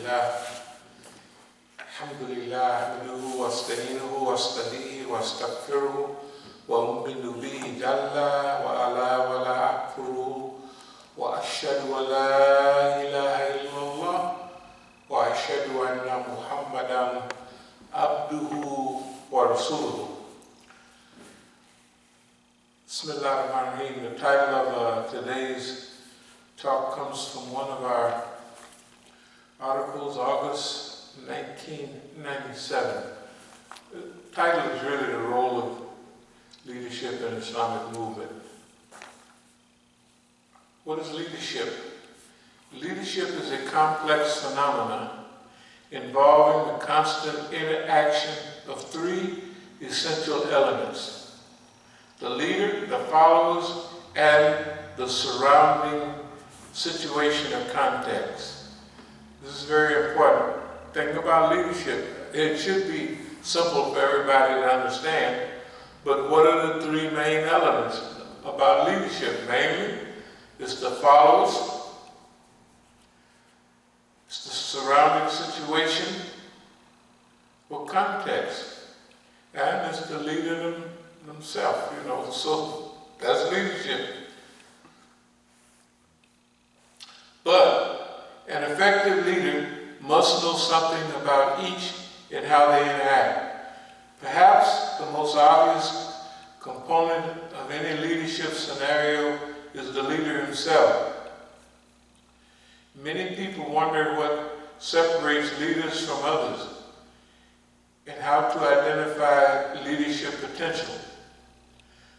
لله الحمد لله نحمده واستعينه واستهديه واستغفره وأؤمن به جل وعلا ولا أكفره وأشهد أن لا إله إلا الله وأشهد أن محمدا عبده ورسوله. Bismillahirrahmanirrahim. The title of today's talk comes from one of our articles, August 1997. The title is really the role of leadership in Islamic movement. What is leadership? Leadership is a complex phenomenon involving the constant interaction of three essential elements: the leader, the followers, and the surrounding situation or context. This is very important. Think about leadership. It should be simple for everybody to understand, but what are the three main elements about leadership? Mainly, it's the followers, it's the surrounding situation or context, and it's the leader himself, so that's leadership. But an effective leader must know something about each and how they interact. Perhaps the most obvious component of any leadership scenario is the leader himself. Many people wonder what separates leaders from others and how to identify leadership potential.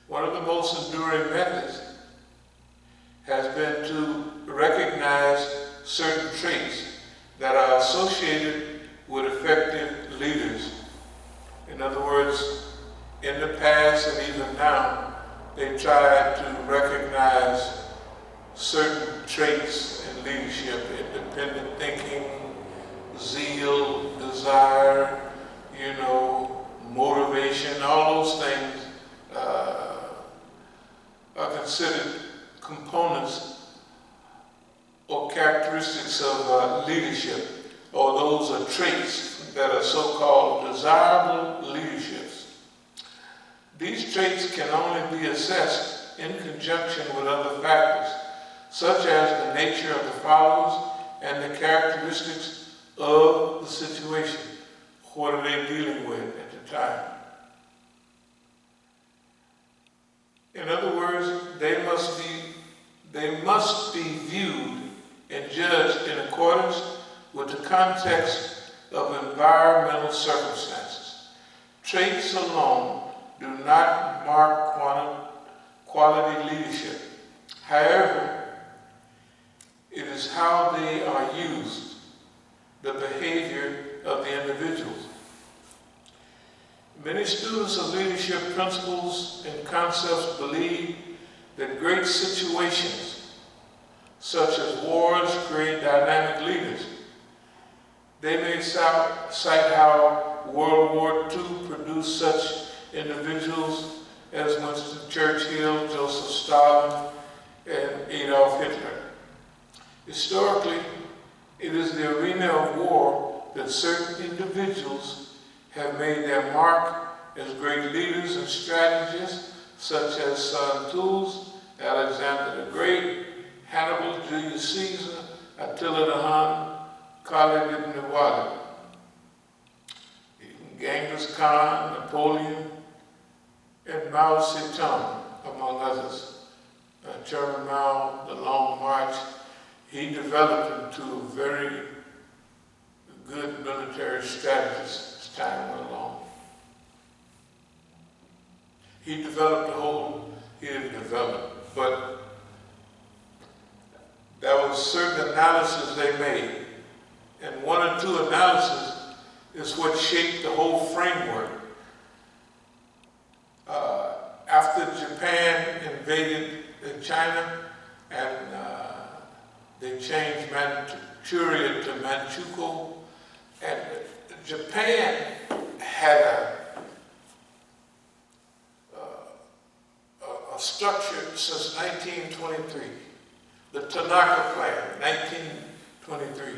One of the most enduring methods has been to recognize certain traits that are associated with effective leaders. In other words, in the past and even now, they try to recognize certain traits in leadership: independent thinking, zeal, desire, motivation. All those things are considered components or characteristics of leadership, or those are traits that are so-called desirable leaderships. These traits can only be assessed in conjunction with other factors, such as the nature of the followers and the characteristics of the situation. What are they dealing with at the time? In other words, they must be viewed and judged in accordance with the context of environmental circumstances. Traits alone do not mark quality leadership. However, it is how they are used, the behavior of the individuals. Many students of leadership principles and concepts believe that great situations, such as wars, create dynamic leaders. They may cite how World War II produced such individuals as Winston Churchill, Joseph Stalin, and Adolf Hitler. Historically, it is the arena of war that certain individuals have made their mark as great leaders and strategists, such as Sun Tzu, Alexander the Great, Hannibal, Julius Caesar, Attila the Hun, Khalid ibn Walid, Genghis Khan, Napoleon, and Mao Zedong, among others. Chairman Mao, the Long March, he developed into a very good military strategist as time went along. He didn't develop, but there was certain analysis they made. And one or two analyses is what shaped the whole framework. After Japan invaded China and they changed Manchuria to Manchukuo, and Japan had a structure since 1923, the Tanaka Plan, 1923,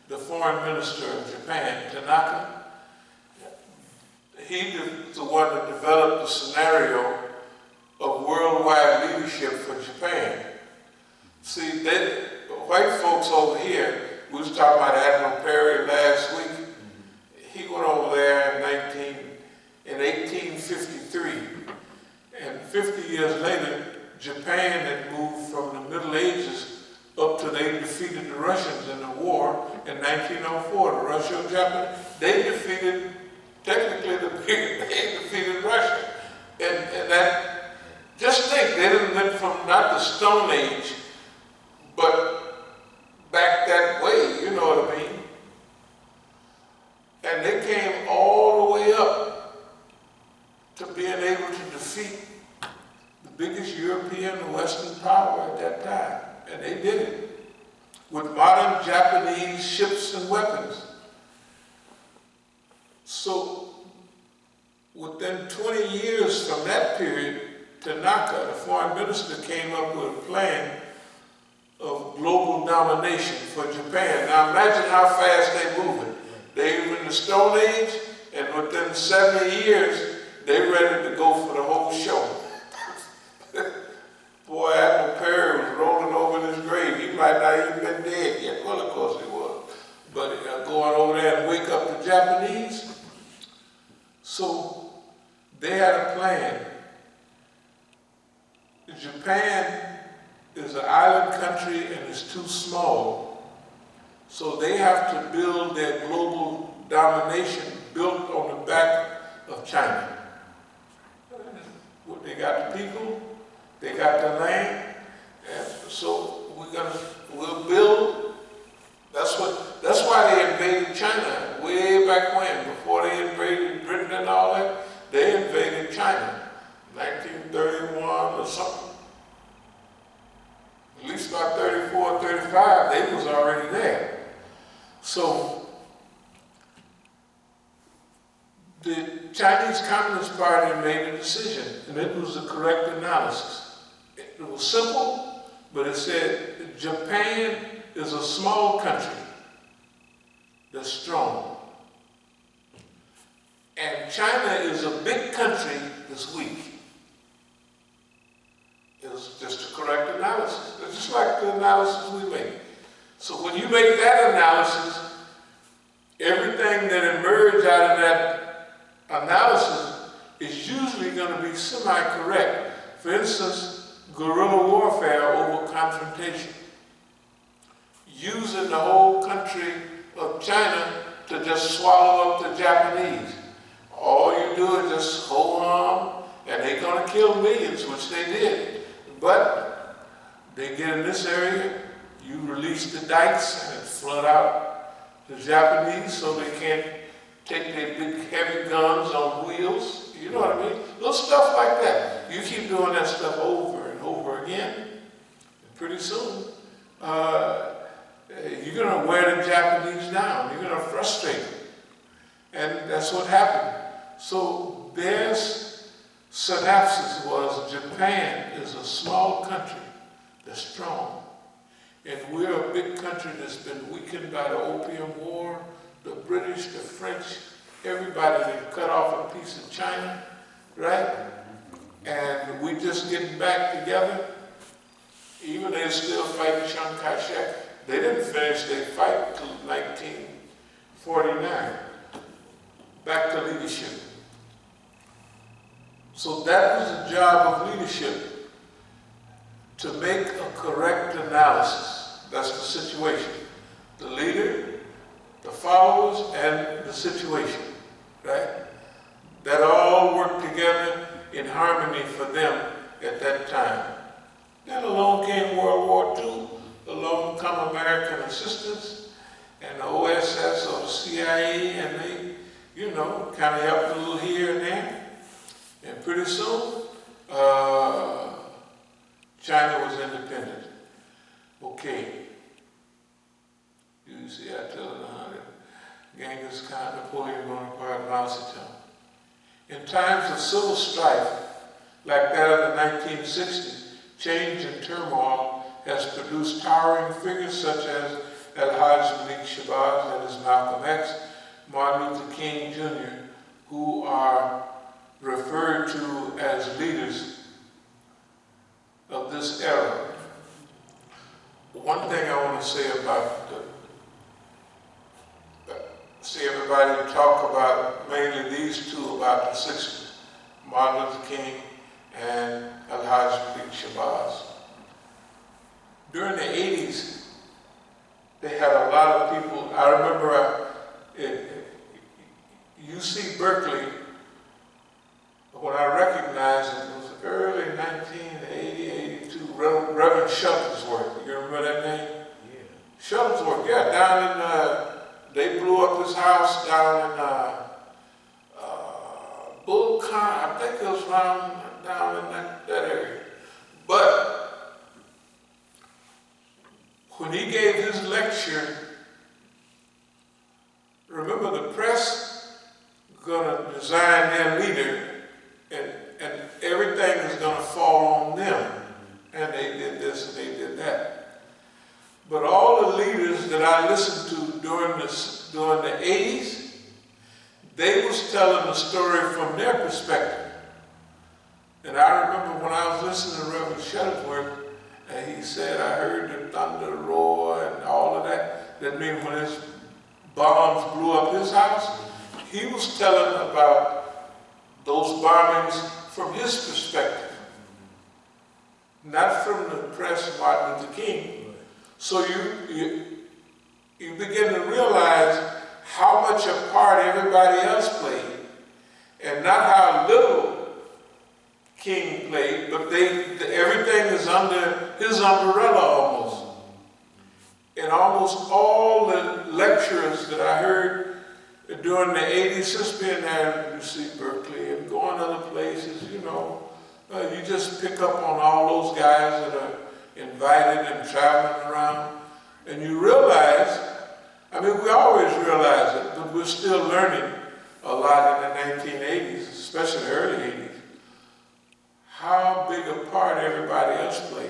the foreign minister of Japan, Tanaka, he was the one that developed the scenario of worldwide leadership for Japan. See, white folks over here, we was talking about Admiral Perry last week. He went over there in 1853. And 50 years later, Japan had moved from the Middle Ages up to they defeated the Russians in the war in 1904. The Russo-Japanese, they defeated, technically, they defeated Russia. And that, just think, they didn't went from not the Stone Age, but back that way, you know what I mean? And they came all the way up to being able to defeat the biggest European and Western power at that time. And they did it with modern Japanese ships and weapons. So within 20 years from that period, Tanaka, the foreign minister, came up with a plan of global domination for Japan. Now imagine how fast they moving. They were in the Stone Age, and within 70 years, they ready to go for the whole show. Boy, Admiral Perry was rolling over in his grave. He might not even been dead yet. Well, of course he was. But going over there and wake up the Japanese. So they had a plan. Japan is an island country and it's too small. So they have to build their global domination built on the back of China. They got the people, they got the land, and so we'll build. That's why they invaded China way back when, before they invaded Britain and all that. They invaded China, 1931 or something. At least by 34, 35, they was already there. So the Chinese Communist Party made a decision, and it was the correct analysis. It was simple, but it said Japan is a small country that's strong. And China is a big country that's weak. It was just a correct analysis. It's just like the analysis we make. So when you make that analysis, everything that emerges out of that analysis is usually going to be semi-correct. For instance, guerrilla warfare over confrontation. Using the whole country of China to just swallow up the Japanese. All you do is just hold on, and they're going to kill millions, which they did. But they get in this area, you release the dikes, and it flood out the Japanese so they can't take their big heavy guns on wheels. You know what I mean? Little stuff like that. You keep doing that stuff over and over again, and pretty soon, you're going to wear the Japanese down. You're going to frustrate them. And that's what happened. So their synopsis was Japan is a small country that's strong. And we're a big country that's been weakened by the Opium War, the British, the French, everybody that cut off a piece of China, right? And we just getting back together. Even they're still fighting Chiang Kai-shek. They didn't finish their fight until 1949. Back to leadership. So that was the job of leadership, to make a correct analysis. That's the situation. The leader, the followers, and the situation, right? That all worked together in harmony for them at that time. Then along came World War II, along come American assistance, and the OSS or the CIA, and they, you know, kind of helped a little here and there. And pretty soon, China was independent. Okay. You see, I tell you, Genghis Khan, Napoleon Bonaparte, Mao Zedong. In times of civil strife, like that of the 1960s, change and turmoil has produced towering figures such as Al-Hajj Malik Shabazz, everybody talk about mainly these two about the 60s, Martin Luther King and Al-Hajj Shabazz. During the 80s, they had a lot of people. I remember UC Berkeley, when I recognized it, was early 1980, 82, Reverend Shuttlesworth. You remember that name? Yeah. Shuttlesworth, yeah, down in, they blew up his house down in Bull Con, I think it was around down in that area. But when he gave his lecture, remember the press gonna design their leader, and everything is gonna fall on them. And they did this and they did that. But all the leaders that I listened to during the 80s, they was telling the story from their perspective. And I remember when I was listening to Reverend Shuttlesworth, and he said, I heard the thunder roar and all of that. That means when his bombs blew up his house, he was telling about those bombings from his perspective, not from the press of Martin Luther King. So you begin to realize how much a part everybody else played, and not how little King played, but everything is under his umbrella almost. And almost all the lecturers that I heard during the 80s, just being there at UC Berkeley and going other places, you just pick up on all those guys that are invited and traveling around, and you realize, we always realize it, but we're still learning a lot in the 1980s, especially the early 80s, how big a part everybody else played,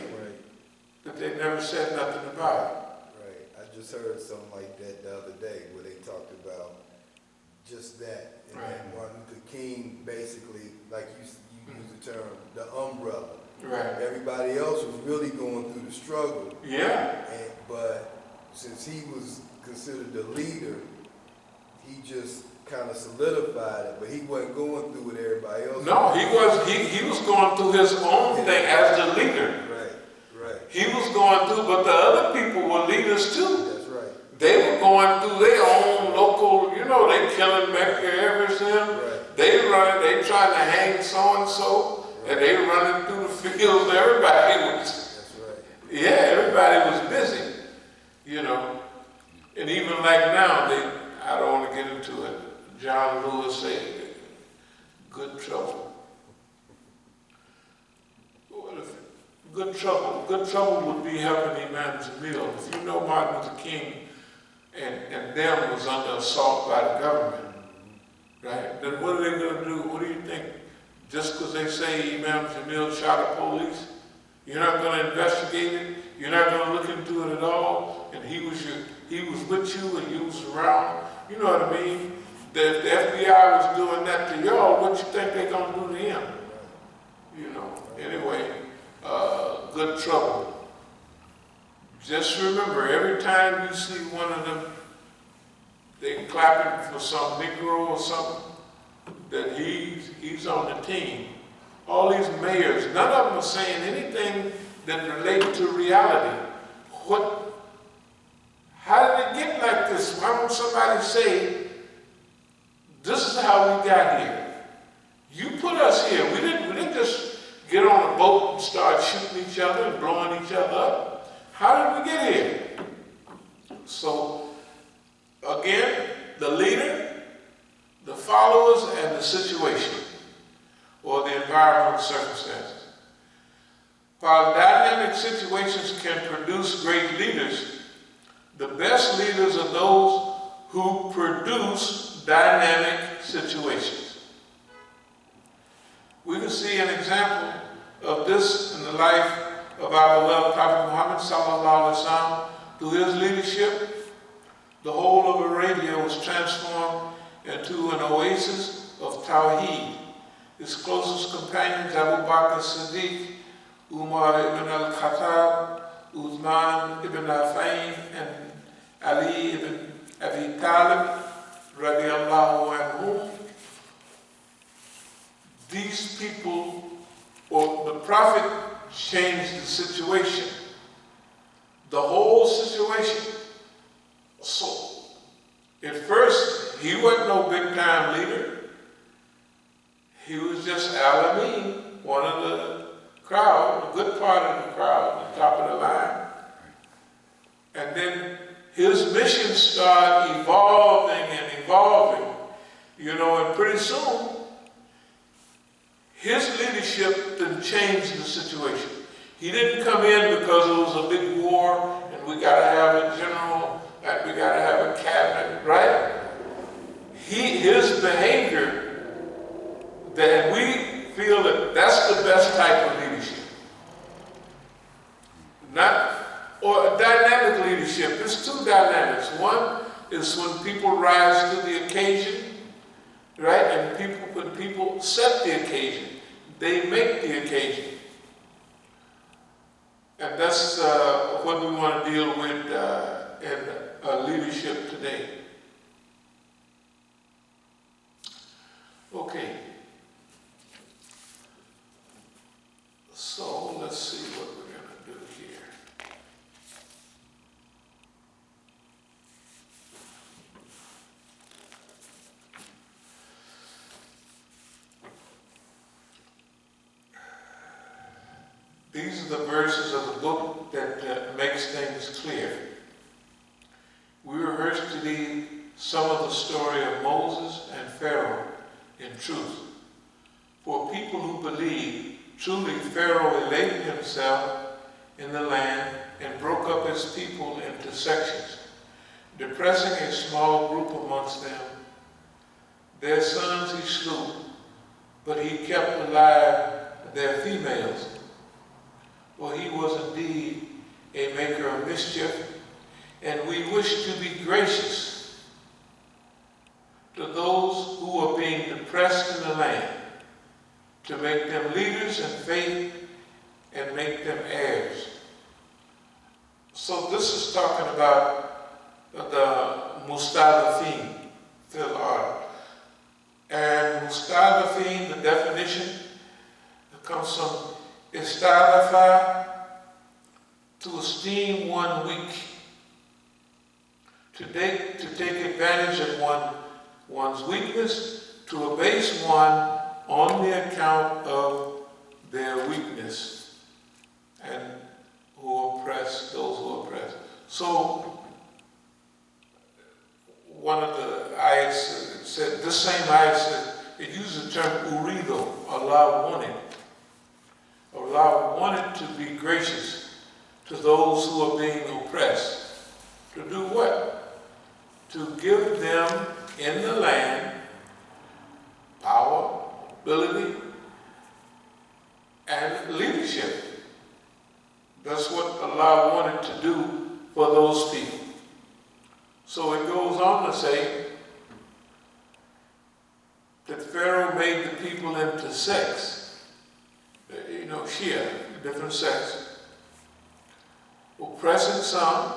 that they never said nothing about. Right. I just heard something like that the other day where they talked about just that. And then Martin Luther King basically, like you used the term, the umbrella. Right. Everybody else was really going through the struggle. Yeah. But since he was considered the leader, he just kind of solidified it, but he wasn't going through what everybody else No, he was going through his own thing as the leader. Right. He was going through, but the other people were leaders too. That's right. They were going through their own local, they killing Medgar Evers them. Right. They trying to hang so-and-so, and they running through the fields. Everybody was, that's right. Yeah, everybody was busy, And even like now, I don't want to get into it. John Lewis said, good trouble. Good trouble would be helping Imam Jamil. If you know Martin Luther King and them was under assault by the government, right? Then what are they going to do? What do you think? Just because they say Imam Jamil shot a police, you're not going to investigate it? You're not going to look into it at all? And he was with you and you was around? You know what I mean? If the FBI was doing that to y'all, what you think they're going to do to him? Anyway, good trouble. Just remember, every time you see one of them, they clapping for some Negro or something, that he's on the team. All these mayors, none of them are saying anything that relates to reality. How did it get like this? Why don't somebody say, this is how we got here? You put us here. We didn't just get on a boat and start shooting each other and blowing each other up. How did we get here? So, again, the leader, the followers, and the situation, or the environmental circumstances. While dynamic situations can produce great leaders, the best leaders are those who produce dynamic situations. We can see an example of this in the life of our beloved Prophet Muhammad sallallahu alaihi wasallam. Through his leadership, the whole of Arabia was transformed into an oasis of Tawheed. His closest companions, Abu Bakr as-Siddiq, Umar ibn al-Khattab, Uthman ibn Affan, and Ali ibn Abi Talib, radiallahu anhu, these people, or the Prophet changed the situation, the whole situation. So, at first, he wasn't no big time leader. He was just Alameen, one of the crowd, a good part of the crowd, the top of the line. And then his mission started evolving and evolving, and pretty soon, his leadership didn't change the situation. He didn't come in because it was a big war and we got to have a general and we got to have a cabinet, right? His behavior, that we feel that that's the best type of leadership. Or a dynamic leadership. There's two dynamics. One is when people rise to the occasion, right? And when people set the occasion, they make the occasion. And that's what we want to deal with in leadership today. Okay. So let's see what we're going to do here. These are the verses of the book that makes things clear. We rehearse to thee some of the story of Moses and Pharaoh in truth. For people who believe, truly Pharaoh elated himself in the land and broke up his people into sections, depressing a small group amongst them. Their sons he slew, but he kept alive their females. For he was indeed a maker of mischief, and we wish to be gracious to those who are being depressed in the land, to make them leaders in faith and make them heirs. So this is talking about the Mustadafin fil ard. And Mustadafin, the definition, comes from Istadafa, to esteem one weak, to take advantage of one's weakness, to abase one on the account of their weakness, and who oppress those who oppress. So, one of the ayats said, this same ayat said, it used the term urido, Allah wanted. Allah wanted to be gracious to those who are being oppressed. To do what? To give them in the land power, ability, and leadership. That's what Allah wanted to do for those people. So it goes on to say that Pharaoh made the people into sects. Shia, different sects. Oppressing some,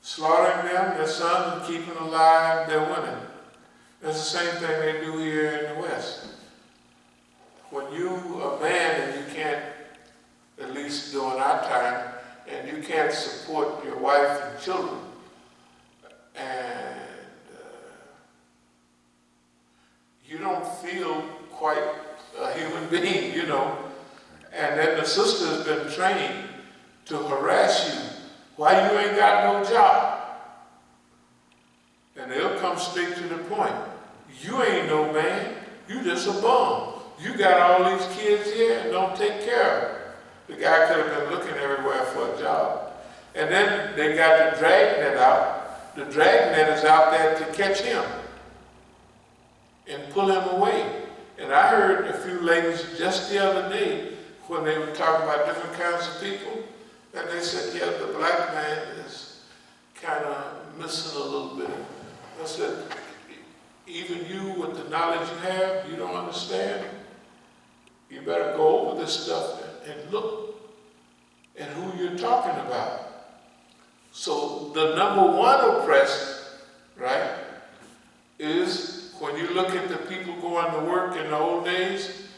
slaughtering them, their sons, and keeping alive their women. That's the same thing they do here in the West. When you are a man and you can't, at least during our time, and you can't support your wife and children, and you don't feel quite a human being, and then the sister has been trained to harass you. Why you ain't got no job? And they'll come straight to the point. You ain't no man, you just a bum. You got all these kids here and don't take care of them. The guy could have been looking everywhere for a job. And then they got the dragnet out. The dragnet is out there to catch him and pull him away. And I heard a few ladies just the other day when they were talking about different kinds of people, and they said, yeah, the black man is kind of missing a little bit. I said, even you with the knowledge you have, you don't understand? You better go over this stuff and look at who you're talking about. So the number one oppressed, right, is when you look at the people going to work in the old days,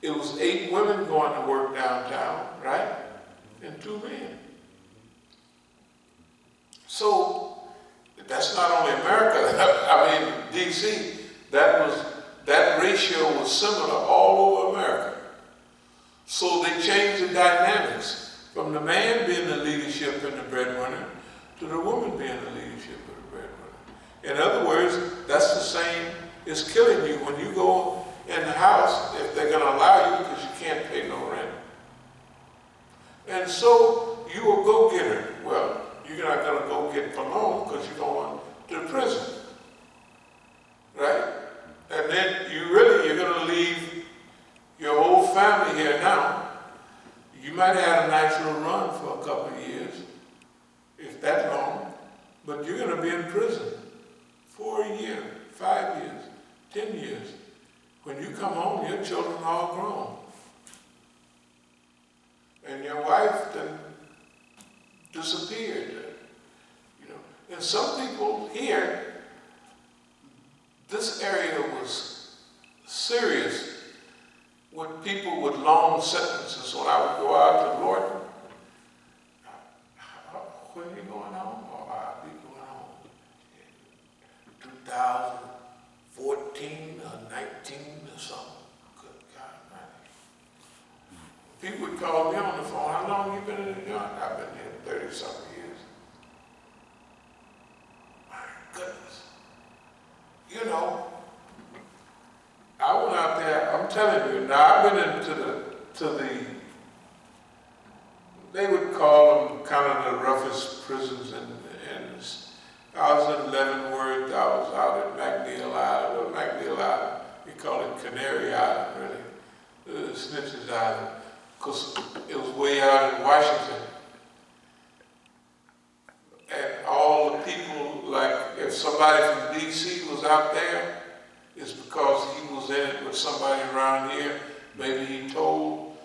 it was 8 women going to work downtown, right, and 2 men. So that's not only America, I mean DC, that ratio was similar all over America. So they changed the dynamics from the man being the leadership and the breadwinner to the woman being the leadership and the breadwinner. In other words, that's the same as killing you when you go in the house, if they're going to allow you because you can't pay no rent. And so you a go-getter. Well, you're not going to go get for long because you're going to the prison, right? And then you're going to leave your whole family here now. You might have had a nice little run for a couple of years, if that long, but you're going to be in prison for a year, 5 years, 10 years. When you come home, your children are all grown. And your wife then disappeared. And some people here, this area was serious with people with long sentences. When I would go out to Lorton, when are you going home? Oh, I'll be going home in 2014 or 19 or something. Good God, man. People would call me on the phone. How long have you been in the joint? I've been here 30-something years. Goodness. You know, I went out there, I'm telling you, now I've been into the they would call them kind of the roughest prisons in I was in Leavenworth, I was out at McNeil Island, we call it Canary Island, really, Snitches Island, because it was way out in Washington. And all the people, like if somebody from DC was out there, it's because he was in it with somebody around here, maybe he told,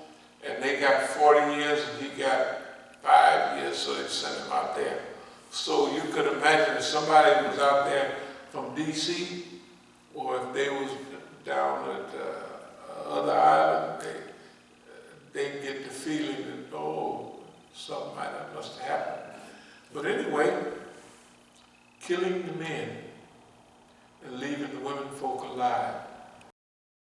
and they got 40 years and he got 5 years, so they sent him out there. So you could imagine if somebody was out there from DC, or if they was down at other island, they get the feeling that, oh, something must have happened. But anyway, killing the men and leaving the women folk alive